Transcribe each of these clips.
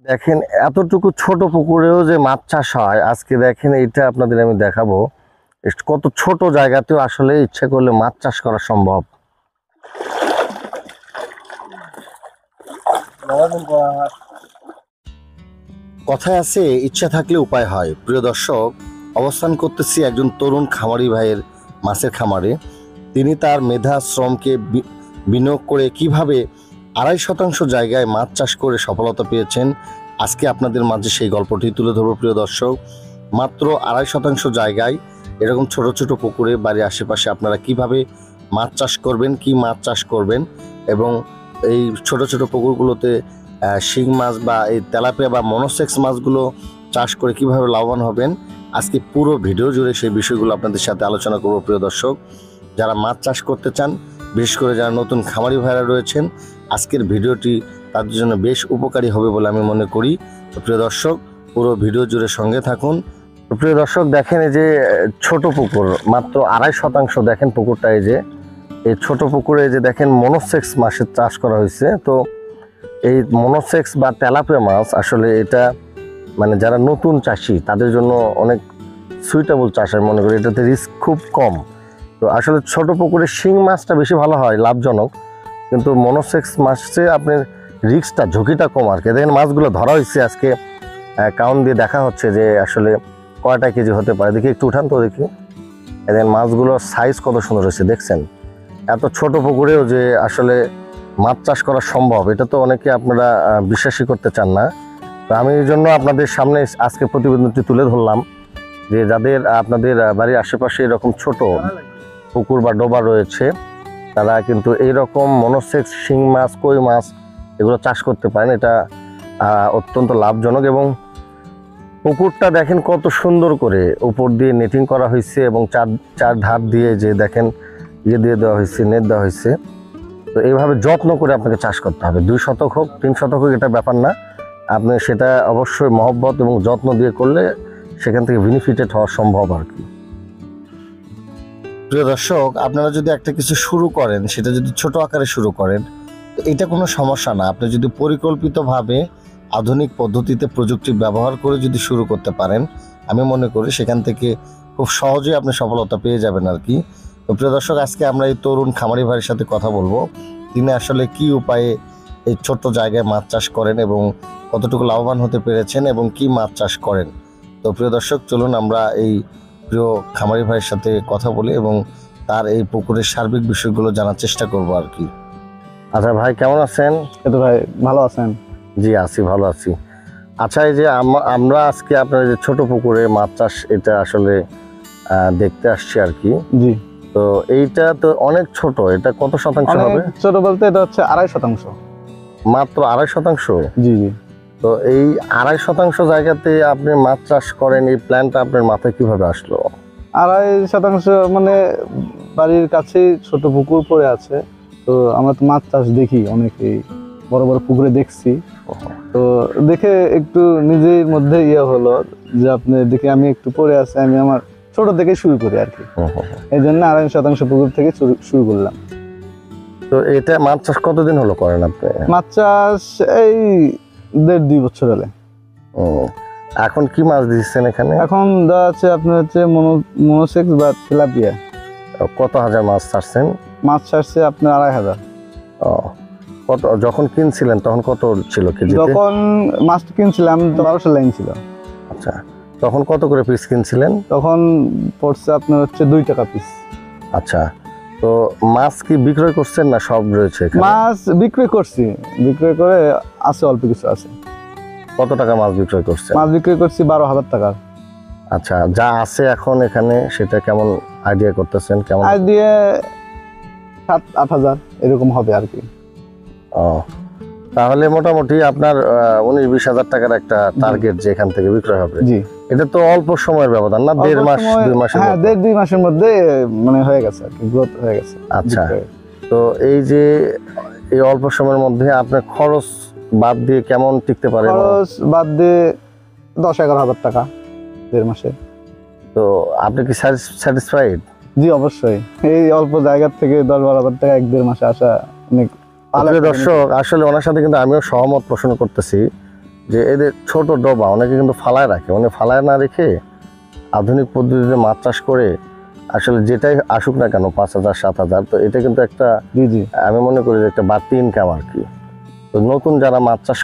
দেখেন এতটুকু ছোট পুকুরেও যে মাছ চাষ হয়, আজকে দেখেন এটা আপনাদের আমি দেখাবো কত ছোট জায়গাতেও আসলে ইচ্ছে করলে মাছ চাষ করা সম্ভব। কথায় আছে ইচ্ছা থাকলে উপায় হয়। প্রিয় দর্শক, অবস্থান করতেছি একজন তরুণ খামারি ভাইয়ের মাছের খামারে। তিনি তার মেধা শ্রমকে বিনিয়োগ করে কিভাবে 2.5% জায়গায় মাছ চাষ করে সফলতা পেয়েছেন, আজকে আপনাদের মাঝে সেই গল্পটি তুলে ধরব। প্রিয় দর্শক, মাত্র 2.5% জায়গায় এরকম ছোট ছোট পুকুরে বাড়ির আশেপাশে আপনারা কিভাবে মাছ চাষ করবেন, কি মাছ চাষ করবেন এবং এই ছোট ছোট পুকুরগুলোতে শিং মাছ বা এই তেলাপিয়া বা মনোসেক্স মাছগুলো চাষ করে কিভাবে লাভবান হবেন, আজকে পুরো ভিডিও জুড়ে সেই বিষয়গুলো আপনাদের সাথে আলোচনা করব। প্রিয় দর্শক, যারা মাছ চাষ করতে চান, বিশেষ করে যারা নতুন খামারি ভাইরা রয়েছেন, আজকের ভিডিওটি তাদের জন্য বেশ উপকারী হবে বলে আমি মনে করি। তো প্রিয় দর্শক, পুরো ভিডিও জুড়ে সঙ্গে থাকুন। প্রিয় দর্শক, দেখেন এই যে ছোট পুকুর, মাত্র 2.5% দেখেন পুকুরটা। এই যে এই ছোট পুকুরে যে দেখেন মনোসেক্স মাছের চাষ করা হয়েছে। তো এই মনোসেক্স বা তেলাপিয়া মাছ আসলে এটা মানে যারা নতুন চাষি তাদের জন্য অনেক সুইটেবল চাষ আমি মনে করি। এটাতে রিস্ক খুব কম। তো আসলে ছোট পুকুরে শিং মাছটা বেশি ভালো হয়, লাভজনক, কিন্তু মনোসেক্স মাছে আপনার রিস্কটা, ঝুঁকিটা কম আর কি। দেখেন মাছগুলো ধরা হয়েছে আজকে, কাউন্ট দিয়ে দেখা হচ্ছে যে আসলে কয়টা কেজি হতে পারে। দেখি একটু উঠান তো দেখি। দেখেন মাছগুলোর সাইজ কত সুন্দর হয়েছে, দেখছেন? এত ছোট পুকুরেও যে আসলে মাছ চাষ করা সম্ভব, এটা তো অনেকে আপনারা বিশ্বাসই করতে চান না। তো আমি এই জন্য আপনাদের সামনে আজকে প্রতিবেদনটি তুলে ধরলাম যে যাদের আপনাদের বাড়ির আশেপাশে এরকম ছোট পুকুর বা ডোবা রয়েছে, তারা কিন্তু এইরকম মনোসেক্স, শিং মাছ, কই মাছ এগুলো চাষ করতে পারেন। এটা অত্যন্ত লাভজনক। এবং পুকুরটা দেখেন কত সুন্দর করে উপর দিয়ে নেটিং করা হয়েছে এবং চার ধার দিয়ে যে দেখেন ইয়ে দিয়ে দেওয়া হয়েছে, নেট দেওয়া হয়েছে। তো এইভাবে যত্ন করে আপনাকে চাষ করতে হবে। 2 শতক হোক, 3 শতক হোক, এটা ব্যাপার না। আপনি সেটা অবশ্যই মহব্বত এবং যত্ন দিয়ে করলে সেখান থেকে বেনিফিটেড হওয়া সম্ভব আর কি। প্রিয় দর্শক, আপনারা যদি একটা কিছু শুরু করেন, সেটা যদি ছোট আকারে শুরু করেন, তো এটা কোনো সমস্যা না। আপনি যদি পরিকল্পিতভাবে আধুনিক পদ্ধতিতে প্রযুক্তি ব্যবহার করে যদি শুরু করতে পারেন, আমি মনে করি সেখান থেকে খুব সহজেই আপনি সফলতা পেয়ে যাবেন আর কি। তো প্রিয় দর্শক, আজকে আমরা এই তরুণ খামারি ভাইয়ের সাথে কথা বলবো, তিনি আসলে কি উপায়ে এই ছোট্ট জায়গায় মাছ চাষ করেন এবং কতটুকু লাভবান হতে পেরেছেন এবং কি মাছ চাষ করেন। তো প্রিয় দর্শক, চলুন আমরা এই প্রিয় খামারি ভাইয়ের সাথে কথা বলি এবং তার এই পুকুরের সার্বিক বিষয়গুলো জানার চেষ্টা করব আর কি। আচ্ছা ভাই, কেমন আছেন? তো ভাই ভালো আছেন? জি আছি, ভালো আছি। আচ্ছা, এই যে আমরা আজকে আপনার যে ছোট পুকুরে মাছ চাষ, এটা আসলে দেখতে আসছি আর কি। জি। তো এইটা তো অনেক ছোট, এটা কত শতাংশ হবে? ছোট বলতে এটা হচ্ছে 2.5%। মাত্র 2.5%? জি জি। তো এই 2.5% জায়গাতে আপনি মাছ চাষ করেন, এই প্ল্যানটা আপনার মাথায় কিভাবে আসলো? 2.5% মানে বাড়ির কাছেই ছোট পুকুর পড়ে আছে। তো আমরা তো মাছ চাষ দেখি, অনেকেই বড় বড় পুকুরে দেখছি। তো দেখে একটু নিজের মধ্যে ইয়ে হলো যে আপনি দেখে আমি একটু পড়ে আছে, আমি আমার ছোট থেকে শুরু করি আর কি। এই জন্য 2.5% পুকুর থেকে শুরু করলাম। তো এটা মাছ চাষ কতদিন হলো করেন আপনি? মাছ চাষ এই 1.5-2 বছর হলে। এখন কি মাছ দিচ্ছেন এখানে? এখন দেওয়া আছে আপনার হচ্ছে মনোসেক্স বা তেলাপিয়া। কত হাজার মাছ ছাড়ছেন? মাছ ছাড়ছে আপনার 2.500। কত যখন কিনছিলেন তখন কত ছিল কেজি? যখন মাছ কিনছিলাম 1200 লাইন ছিল। আচ্ছা, তখন কত করে পিস কিনছিলেন? তখন পড়ছে আপনার হচ্ছে 2 টাকা পিস। আচ্ছা, তো মাছ কি বিক্রয় করছেন না সব রয়েছে এখানে? মাছ বিক্রি করছি, বিক্রয় করে আছে, অল্প কিছু আছে। কত টাকা মাছ বিক্রয় করছেন? মাছ বিক্রি করছি 12,000 টাকার। আচ্ছা, যা আছে এখন এখানে সেটা কেমন আইডিয়া করতেছেন? কেমন আইডিয়া 7-8 হাজার এরকম হবে আর কি। তাহলে মোটামুটি আপনার 19-20 হাজার টাকার একটা টার্গেট যে এখান থেকে বিক্রয় হবে। জি। এটা তো অল্প সময়ের ব্যবধান না? 1.5 মাস 2 মাসের? হ্যাঁ, 1.5-2 মাসের মধ্যে মানে হয়ে গেছে আর কি, গ্রোথ হয়ে গেছে। আচ্ছা, তো এই যে এই অল্প সময়ের মধ্যে আপনার খরচ বাদ দিয়ে কেমন টিকতে পারে? খরচ বাদ দিয়ে 10-11 হাজার টাকা 1.5 মাসে। তো আপনি কি স্যাটিসফাইড? জি অবশ্যই, এই অল্প জায়গা থেকে 10-12 হাজার টাকা 1-1.5 মাসে আসা অনেক। দর্শক, আসলে ওনার সাথে কিন্তু আমিও সহমত পোষণ করতেছি যে এদের ছোট ডোবা অনেকে কিন্তু ফালায় রাখে, মানে ফালায় না রেখে আধুনিক পদ্ধতিতে মাছ চাষ করে আসলে যেটাই আসুক না কেন 5,000 7,000, তো এটা কিন্তু একটা জি জি আমি মনে করি যে একটা বাড়তি ইনকাম আর কি। তো নতুন যারা মাছ চাষ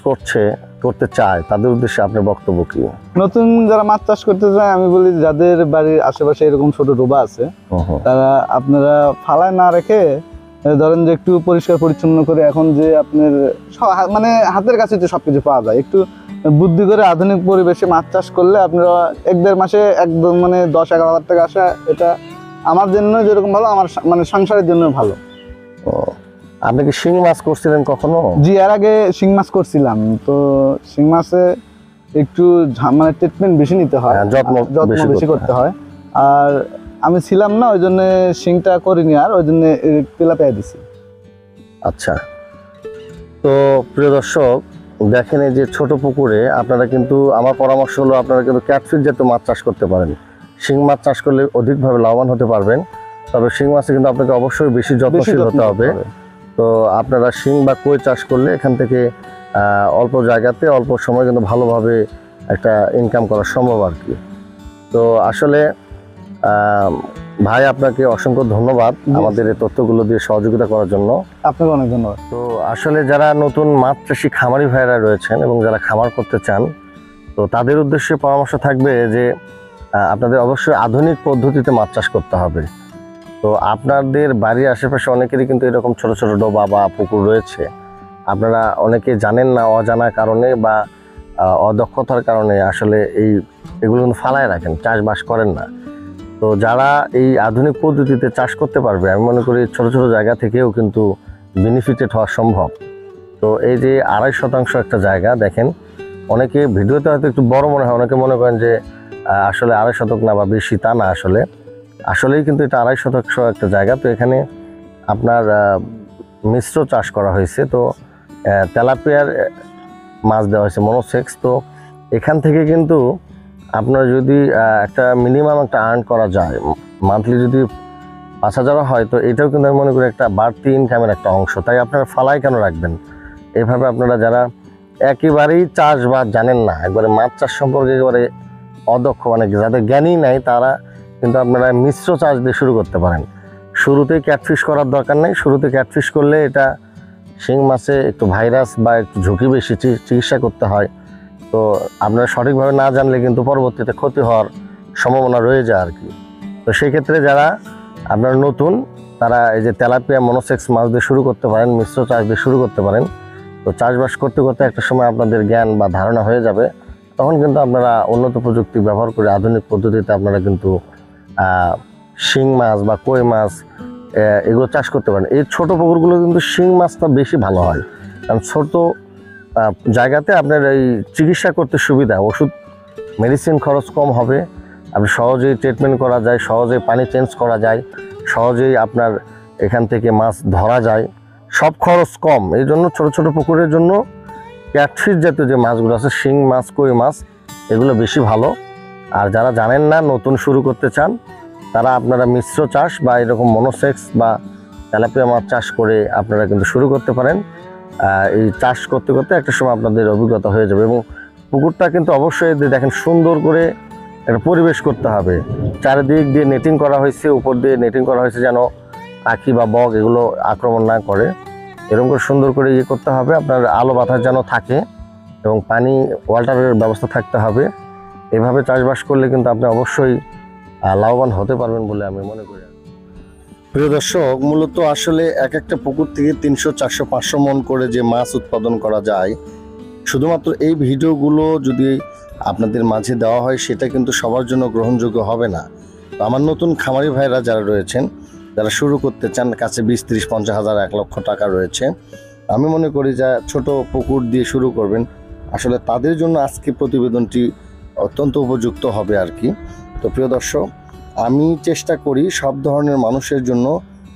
করতে চায় তাদের উদ্দেশ্যে আপনার বক্তব্য কি? নতুন যারা মাছ চাষ করতে চায় আমি বলি যাদের বাড়ির আশেপাশে এরকম ছোট ডোবা আছে তারা আপনারা ফালায় না রেখে ধরেন যে একটু পরিষ্কার পরিচ্ছন্ন করে, এখন যে আপনার মানে হাতের কাছে তো সবকিছু পাওয়া যায়, একটু বুদ্ধি করে আধুনিক পরিবেশে মাছ চাষ করলে আপনারা 1-1.5 মাসে একদম মানে 10-11 হাজার টাকা আসা, এটা আমার জন্য যেরকম ভালো, আমার মানে সংসারের জন্য ভালো। আপনি কি শিং মাছ করছিলেন কখনো? জি, এর আগে শিং মাছ করছিলাম। তো শিং মাছে একটু মানে ট্রিটমেন্ট বেশি নিতে হয়, যত্ন বেশি করতে হয়। আর আমি ছিলাম না, ওই জন্য শিংটা করিনি, আর ওই জন্য তেলাপিয়া দিছি। আচ্ছা, তো প্রিয় দর্শক দেখেন এই যে ছোট পুকুরে আপনারা কিন্তু, আমার পরামর্শ হলো আপনারা কিন্তু ক্যাটফিশ জাতীয় মাছ চাষ করতে পারেন। শিং মাছ চাষ করলে অধিকভাবে লাভবান হতে পারবেন, তবে শিং মাছে কিন্তু আপনাকে অবশ্যই বেশি যত্নশীল হতে হবে। তো আপনারা শিং বা কই চাষ করলে এখান থেকে অল্প জায়গাতে অল্প সময় কিন্তু ভালোভাবে একটা ইনকাম করা সম্ভব আর কি। তো আসলে ভাই আপনাকে অসংখ্য ধন্যবাদ আমাদের এই তথ্যগুলো দিয়ে সহযোগিতা করার জন্য। আপনাকে অনেক ধন্যবাদ। তো আসলে যারা নতুন মাছ চাষি খামারি ভাইরা রয়েছেন এবং যারা খামার করতে চান, তো তাদের উদ্দেশ্যে পরামর্শ থাকবে যে আপনাদের অবশ্যই আধুনিক পদ্ধতিতে মাছ চাষ করতে হবে। তো আপনাদের বাড়ির আশেপাশে অনেকেরই কিন্তু এরকম ছোট ছোট ডোবা বা পুকুর রয়েছে, আপনারা অনেকে জানেন না, অজানার কারণে বা অদক্ষতার কারণে আসলে এগুলো কিন্তু ফালায় রাখেন, চাষবাস করেন না। তো যারা এই আধুনিক পদ্ধতিতে চাষ করতে পারবে, আমি মনে করি ছোট ছোট জায়গা থেকেও কিন্তু বেনিফিটেড হওয়া সম্ভব। তো এই যে 2.5 শতাংশ একটা জায়গা দেখেন, অনেকে ভিডিওতে হয়তো একটু বড় মনে হয়, অনেকে মনে করেন যে আসলে 2.5 শতক না বা বেশি, তা না, আসলেই কিন্তু এটা 2.5 শতাংশ একটা জায়গা। তো এখানে আপনার মিশ্র চাষ করা হয়েছে। তো তেলাপিয়ার মাছ দেওয়া হয়েছে মনোসেক্স। তো এখান থেকে কিন্তু আপনার যদি একটা মিনিমাম একটা আর্ন করা যায়, মান্থলি যদি 5,000 হয়, তো এটাও কিন্তু আমি মনে করি একটা বাড়তি ইনকামের একটা অংশ। তাই আপনারা ফালাই কেন রাখবেন? এভাবে আপনারা যারা একেবারেই চাষবাস জানেন না, একবারে মাছ চাষ সম্পর্কে একেবারে অদক্ষ, মানে যাদের জ্ঞানই নাই, তারা কিন্তু আপনারা মিশ্র চাষ দিয়ে শুরু করতে পারেন। শুরুতেই ক্যাটফিশ করার দরকার নেই। শুরুতে ক্যাটফিশ করলে এটা শিং মাছে একটু ভাইরাস বা একটু ঝুঁকি বেশি, চিকিৎসা করতে হয়। তো আপনারা সঠিকভাবে না জানলে কিন্তু পরবর্তীতে ক্ষতি হওয়ার সম্ভাবনা রয়ে যায় আর কি। তো সেই ক্ষেত্রে যারা আপনারা নতুন, তারা এই যে তেলাপিয়া মনোসেক্স মাছ দিয়ে শুরু করতে পারেন, মিশ্র চাষ দিয়ে শুরু করতে পারেন। তো চাষবাস করতে করতে একটা সময় আপনাদের জ্ঞান বা ধারণা হয়ে যাবে, তখন কিন্তু আপনারা উন্নত প্রযুক্তি ব্যবহার করে আধুনিক পদ্ধতিতে আপনারা কিন্তু শিং মাছ বা কই মাছ এগুলো চাষ করতে পারেন। এই ছোট পুকুরগুলো কিন্তু শিং মাছটা বেশি ভালো হয়, কারণ ছোট জায়গাতে আপনার এই চিকিৎসা করতে সুবিধা, ওষুধ মেডিসিন খরচ কম হবে, আপনি সহজেই ট্রিটমেন্ট করা যায়, সহজেই পানি চেঞ্জ করা যায়, সহজেই আপনার এখান থেকে মাছ ধরা যায়, সব খরচ কম। এই জন্য ছোট ছোট পুকুরের জন্য ক্যাটফিশ জাতীয় যে মাছগুলো আছে, শিং মাছ, কই মাছ, এগুলো বেশি ভালো। আর যারা জানেন না, নতুন শুরু করতে চান, তারা আপনারা মিশ্র চাষ বা এরকম মনোসেক্স বা তেলাপিয়া মাছ চাষ করে আপনারা কিন্তু শুরু করতে পারেন। এই চাষ করতে করতে একটা সময় আপনাদের অভিজ্ঞতা হয়ে যাবে। এবং পুকুরটা কিন্তু অবশ্যই দেখেন সুন্দর করে একটা পরিবেশ করতে হবে। চারিদিক দিয়ে নেটিং করা হয়েছে, উপর দিয়ে নেটিং করা হয়েছে যেন পাখি বা বক এগুলো আক্রমণ না করে। এরকম করে সুন্দর করে করতে হবে। আপনার আলো বাতাস যেন থাকে এবং পানি ওয়াটারের ব্যবস্থা থাকতে হবে। এভাবে চাষবাস করলে কিন্তু আপনি অবশ্যই লাভবান হতে পারবেন বলে আমি মনে করি। প্রিয় দর্শক, মূলত আসলে এক একটা পুকুর থেকে 300, 400, 500 মন করে যে মাছ উৎপাদন করা যায়, শুধুমাত্র এই ভিডিওগুলো যদি আপনাদের মাঝে দেওয়া হয়, সেটা কিন্তু সবার জন্য গ্রহণযোগ্য হবে না। তো আমার নতুন খামারি ভাইরা যারা রয়েছেন, যারা শুরু করতে চান, কাছে 20, 30, 50 হাজার, 1 লক্ষ টাকা রয়েছে, আমি মনে করি যে ছোট পুকুর দিয়ে শুরু করবেন, আসলে তাদের জন্য আজকে প্রতিবেদনটি অত্যন্ত উপযুক্ত হবে আর কি। তো প্রিয় দর্শক, আমি চেষ্টা করি সব ধরনের মানুষের জন্য,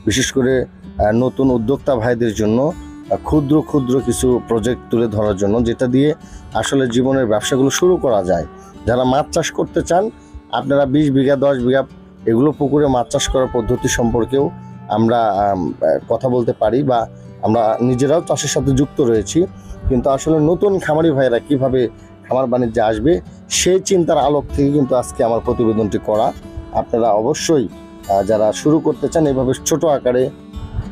বিশেষ করে নতুন উদ্যোক্তা ভাইদের জন্য ক্ষুদ্র ক্ষুদ্র কিছু প্রজেক্ট তুলে ধরার জন্য, যেটা দিয়ে আসলে জীবনের ব্যবসাগুলো শুরু করা যায়। যারা মাছ চাষ করতে চান, আপনারা 20 বিঘা 10 বিঘা এগুলো পুকুরে মাছ চাষ করার পদ্ধতি সম্পর্কেও আমরা কথা বলতে পারি, বা আমরা নিজেরাও চাষের সাথে যুক্ত রয়েছি। কিন্তু আসলে নতুন খামারি ভাইরা কিভাবে খামার বাণিজ্যে আসবে সেই চিন্তার আলোক থেকে কিন্তু আজকে আমার প্রতিবেদনটি করা। আপনারা অবশ্যই যারা শুরু করতে চান এভাবে ছোট আকারে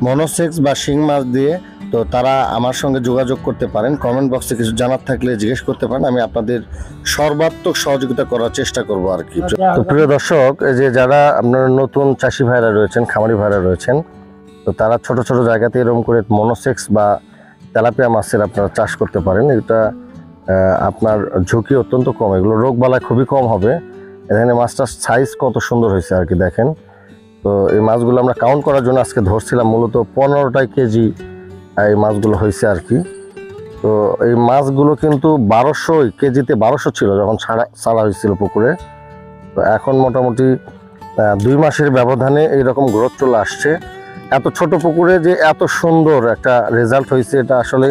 মনোসেক্স বা শিং মাছ দিয়ে, তো তারা আমার সঙ্গে যোগাযোগ করতে পারেন। কমেন্ট বক্সে কিছু জানার থাকলে জিজ্ঞেস করতে পারেন, আমি আপনাদের সর্বাত্মক সহযোগিতা করার চেষ্টা করব আর কি। তো প্রিয় দর্শক, এই যে যারা আপনারা নতুন চাষি ভাইরা রয়েছেন, খামারি ভাইরা রয়েছেন, তো তারা ছোট ছোট জায়গাতে এরকম করে মনোসেক্স বা তেলাপিয়া মাছের আপনারা চাষ করতে পারেন। এটা আপনার ঝুঁকি অত্যন্ত কম, এগুলো রোগবালাই খুবই কম হবে। এখানে মাছটার সাইজ কত সুন্দর হয়েছে আর কি, দেখেন। তো এই মাছগুলো আমরা কাউন্ট করার জন্য আজকে ধরছিলাম, মূলত 15টাই কেজি এই মাছগুলো হয়েছে আর কি। তো এই মাছগুলো কিন্তু 1200 কেজিতে 1200 ছিল যখন ছাড়া হয়েছিল পুকুরে। তো এখন মোটামুটি 2 মাসের ব্যবধানে এইরকম গ্রোথ চলে আসছে। এত ছোট পুকুরে যে এত সুন্দর একটা রেজাল্ট হয়েছে, এটা আসলে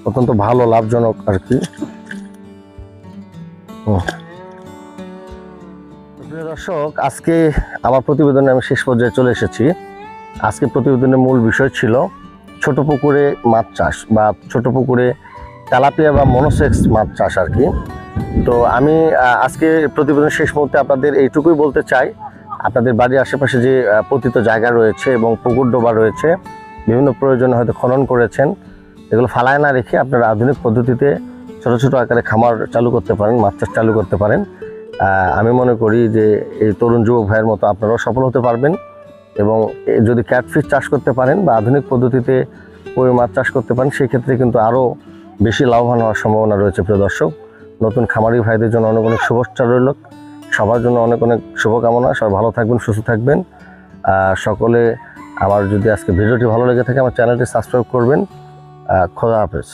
অত্যন্ত ভালো, লাভজনক আর কি। প্রিয় দর্শক, আজকে আমার প্রতিবেদনে আমি শেষ পর্যায়ে চলে এসেছি। আজকে প্রতিবেদনের মূল বিষয় ছিল ছোট পুকুরে মাছ চাষ বা ছোট পুকুরে তেলাপিয়া বা মনোসেক্স মাছ চাষ আর কি। তো আমি আজকে প্রতিবেদনের শেষ মুহূর্তে আপনাদের এইটুকুই বলতে চাই, আপনাদের বাড়ির আশেপাশে যে পতিত জায়গা রয়েছে এবং পুকুর ডোবা রয়েছে, বিভিন্ন প্রয়োজনে হয়তো খনন করেছেন, এগুলো ফালায় না রেখে আপনারা আধুনিক পদ্ধতিতে ছোট ছোট আকারে খামার চালু করতে পারেন, মাছ চাষ চালু করতে পারেন। আমি মনে করি যে এই তরুণ যুবক ভাইয়ের মতো আপনারাও সফল হতে পারবেন। এবং যদি ক্যাটফিশ চাষ করতে পারেন বা আধুনিক পদ্ধতিতে কই মাছ চাষ করতে পারেন, সেই ক্ষেত্রে কিন্তু আরও বেশি লাভবান হওয়ার সম্ভাবনা রয়েছে। প্রিয় দর্শক, নতুন খামারি ভাইদের জন্য অনেক অনেক শুভেচ্ছা রইল, সবার জন্য অনেক অনেক শুভকামনা। সবাই ভালো থাকবেন, সুস্থ থাকবেন। সকলে আমার যদি আজকে ভিডিওটি ভালো লেগে থাকে আমার চ্যানেলটি সাবস্ক্রাইব করবেন। খোদা হাফেজ।